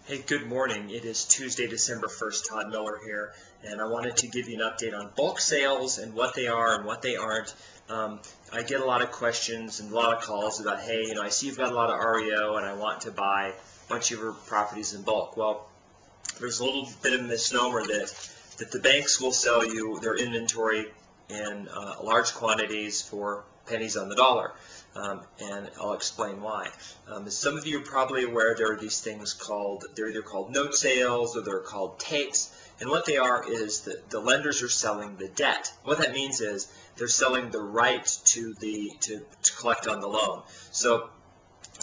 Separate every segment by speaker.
Speaker 1: Hey, good morning. It is Tuesday, December 1st. Todd Miller here, and I wanted to give you an update on bulk sales and what they are and what they aren't. I get a lot of questions and a lot of calls about, hey, I see you've got a lot of REO and I want to buy a bunch of your properties in bulk. Well, there's a little bit of a misnomer that the banks will sell you their inventory in large quantities for pennies on the dollar. And I'll explain why. As some of you are probably aware, there are these things they're either called note sales or they're called tapes. And what they are is that the lenders are selling the debt. What that means is they're selling the right to collect on the loan. So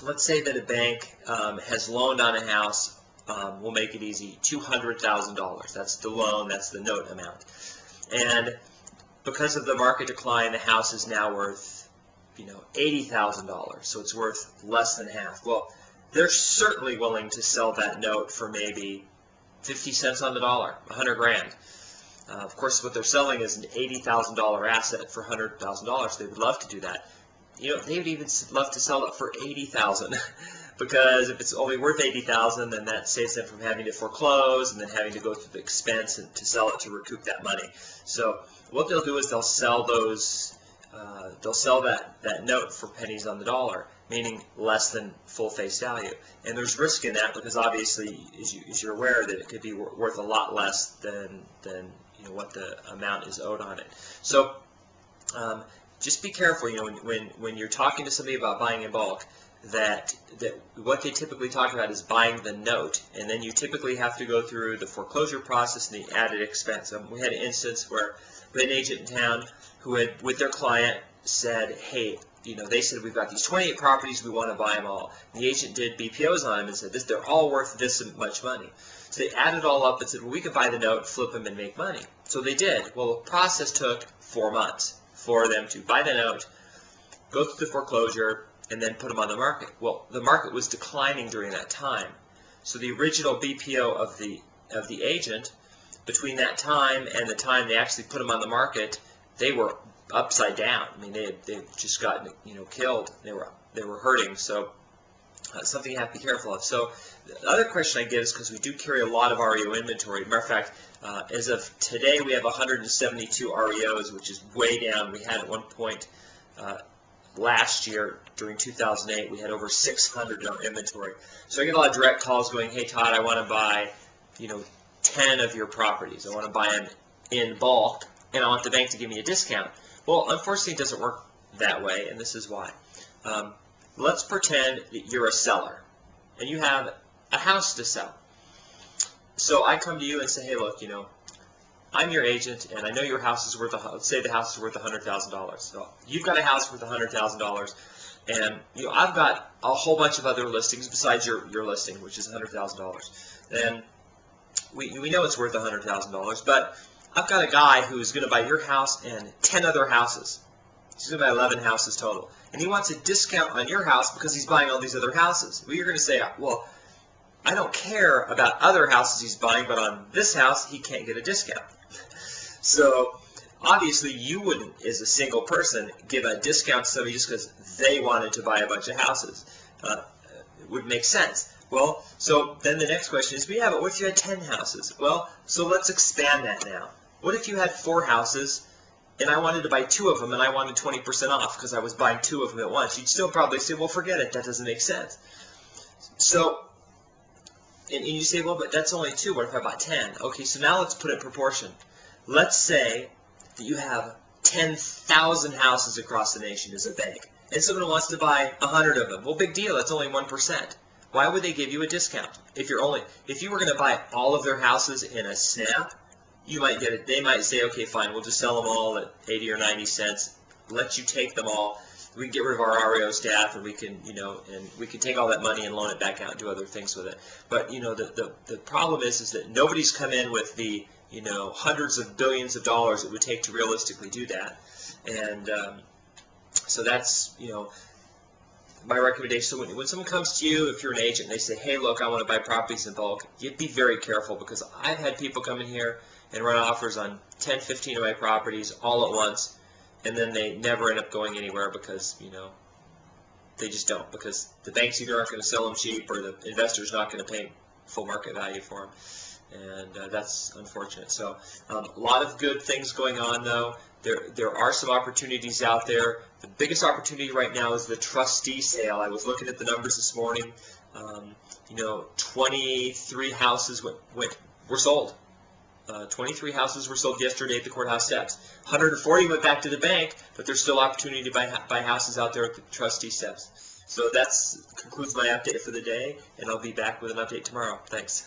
Speaker 1: let's say that a bank has loaned on a house. We'll make it easy, $200,000. That's the loan, that's the note amount. And because of the market decline, the house is now worth $80,000, so it's worth less than half. Well, they're certainly willing to sell that note for maybe 50 cents on the dollar, 100 grand. Of course, what they're selling is an $80,000 asset for $100,000. They would love to do that. They would even love to sell it for $80,000 because if it's only worth $80,000, then that saves them from having to foreclose and then having to go through the expense and to sell it to recoup that money. So what they'll do is they'll sell that note for pennies on the dollar, meaning less than full face value. And there's risk in that because obviously, as you're aware, that it could be worth a lot less than what the amount is owed on it. So just be careful, when you're talking to somebody about buying in bulk, that what they typically talk about is buying the note, and then you typically have to go through the foreclosure process and the added expense. We had an instance where we had an agent in town who had, with their client, said, hey, they said, we've got these 28 properties, we want to buy them all. And the agent did BPOs on them and said, they're all worth this much money. So they added all up and said, well, we could buy the note, flip them, and make money. So they did. Well, the process took 4 months for them to buy the note, go through the foreclosure, and then put them on the market. Well, the market was declining during that time. So the original BPO of the agent, between that time and the time they actually put them on the market, they were upside down. I mean, they just gotten killed. They were hurting. So something you have to be careful of. So the other question I get is because we do carry a lot of REO inventory. Matter of fact, as of today, we have 172 REOs, which is way down. We had at one point last year, during 2008, we had over 600 in our inventory. So I get a lot of direct calls going, hey Todd, I want to buy 10 of your properties. I want to buy them in bulk, and I want the bank to give me a discount. Well, unfortunately, it doesn't work that way, and this is why. Let's pretend that you're a seller, and you have a house to sell. So I come to you and say, hey, look, I'm your agent, and I know your house is worth, let's say the house is worth $100,000. So you've got a house worth $100,000, and I've got a whole bunch of other listings besides your listing, which is $100,000. And we know it's worth $100,000, but I've got a guy who's going to buy your house and 10 other houses. He's going to buy 11 houses total. And he wants a discount on your house because he's buying all these other houses. Well, you're going to say, well, I don't care about other houses he's buying, but on this house, he can't get a discount. So obviously, you wouldn't, as a single person, give a discount to somebody just because they wanted to buy a bunch of houses. It would make sense. Well, so then the next question is, but what if you had 10 houses? Well, so let's expand that now. What if you had 4 houses, and I wanted to buy 2 of them, and I wanted 20% off because I was buying 2 of them at once? You'd still probably say, well, forget it. That doesn't make sense. So, and you say, well, but that's only 2. What if I bought 10? Okay, so now let's put it in proportion. Let's say that you have 10,000 houses across the nation as a bank, and someone wants to buy 100 of them. Well, big deal. That's only 1%. Why would they give you a discount? If you were going to buy all of their houses in a snap, you might get it. They might say, okay, fine, we'll just sell them all at 80 or 90 cents. Let you take them all. We can get rid of our REO staff, and we can, and we can take all that money and loan it back out and do other things with it. But the problem is that nobody's come in with the hundreds of billions of dollars it would take to realistically do that, and so that's my recommendation. So when someone comes to you, if you're an agent, and they say, hey, look, I want to buy properties in bulk, you'd be very careful because I've had people come in here and run offers on 10, 15 of my properties all at once, and then they never end up going anywhere because, they just don't, because the banks either aren't going to sell them cheap or the investor's not going to pay full market value for them. And that's unfortunate. So a lot of good things going on, though. There are some opportunities out there. The biggest opportunity right now is the trustee sale. I was looking at the numbers this morning. 23 houses were sold. 23 houses were sold yesterday at the courthouse steps. 140 went back to the bank, but there's still opportunity to buy houses out there at the trustee steps. So that concludes my update for the day, and I'll be back with an update tomorrow. Thanks.